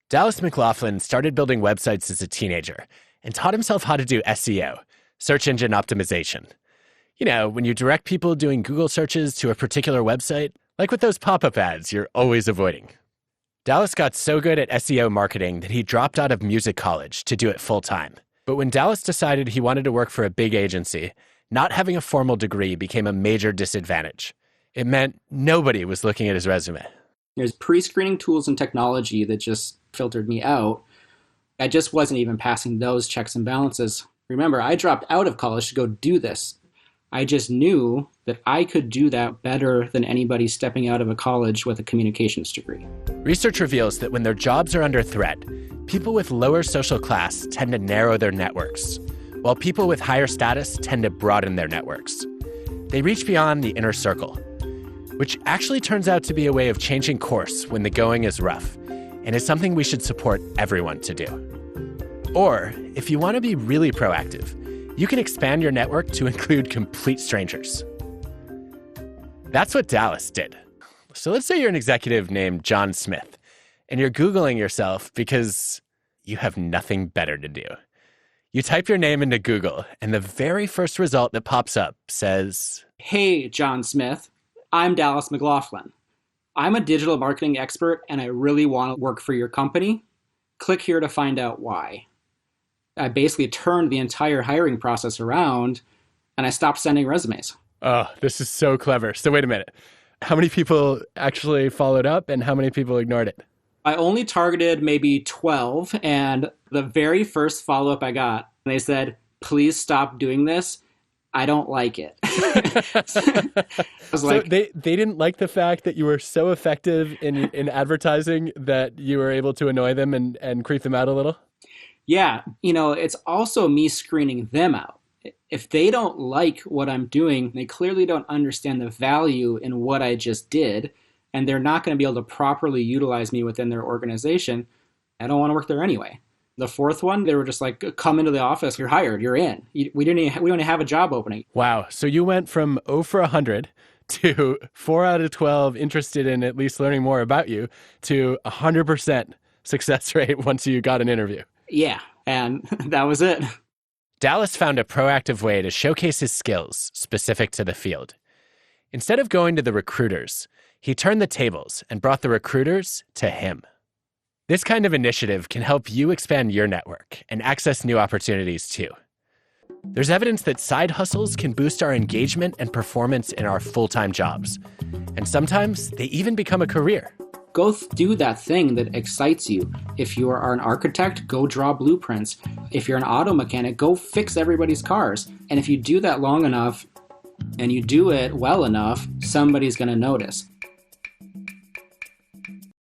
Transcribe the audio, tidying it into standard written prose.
Dallas McLaughlin started building websites as a teenager and taught himself how to do SEO, search engine optimization. You know, when you direct people doing Google searches to a particular website, like with those pop-up ads you're always avoiding. Dallas got so good at SEO marketing that he dropped out of music college to do it full-time. But when Dallas decided he wanted to work for a big agency, not having a formal degree became a major disadvantage. It meant nobody was looking at his resume. There's pre-screening tools and technology that just filtered me out. I just wasn't even passing those checks and balances. Remember, I dropped out of college to go do this. I just knew that I could do that better than anybody stepping out of a college with a communications degree. Research reveals that when their jobs are under threat, people with lower social class tend to narrow their networks, while people with higher status tend to broaden their networks. They reach beyond the inner circle, which actually turns out to be a way of changing course when the going is rough, and is something we should support everyone to do. Or, if you want to be really proactive, you can expand your network to include complete strangers. That's what Dallas did. So let's say you're an executive named John Smith, and you're Googling yourself because you have nothing better to do. You type your name into Google, and the very first result that pops up says, "Hey, John Smith, I'm Dallas McLaughlin. I'm a digital marketing expert, and I really want to work for your company. Click here to find out why." I basically turned the entire hiring process around, and I stopped sending resumes. Oh, this is so clever. So wait a minute. How many people actually followed up, and how many people ignored it? I only targeted maybe 12, and the very first follow-up I got, they said, "Please stop doing this. I don't like it." So they didn't like the fact that you were so effective in advertising that you were able to annoy them and creep them out a little? Yeah, it's also me screening them out. If they don't like what I'm doing, they clearly don't understand the value in what I just did, and they're not going to be able to properly utilize me within their organization. I don't want to work there anyway. The fourth one, they were just like, "Come into the office, you're hired, you're in. We don't even have a job opening." Wow. So you went from 0 for 100 to 4 out of 12 interested in at least learning more about you to 100% success rate once you got an interview. Yeah, and that was it. Dallas found a proactive way to showcase his skills specific to the field. Instead of going to the recruiters, he turned the tables and brought the recruiters to him. This kind of initiative can help you expand your network and access new opportunities too. There's evidence that side hustles can boost our engagement and performance in our full-time jobs. And sometimes they even become a career. Go do that thing that excites you. If you are an architect, go draw blueprints. If you're an auto mechanic, go fix everybody's cars. And if you do that long enough and you do it well enough, somebody's going to notice.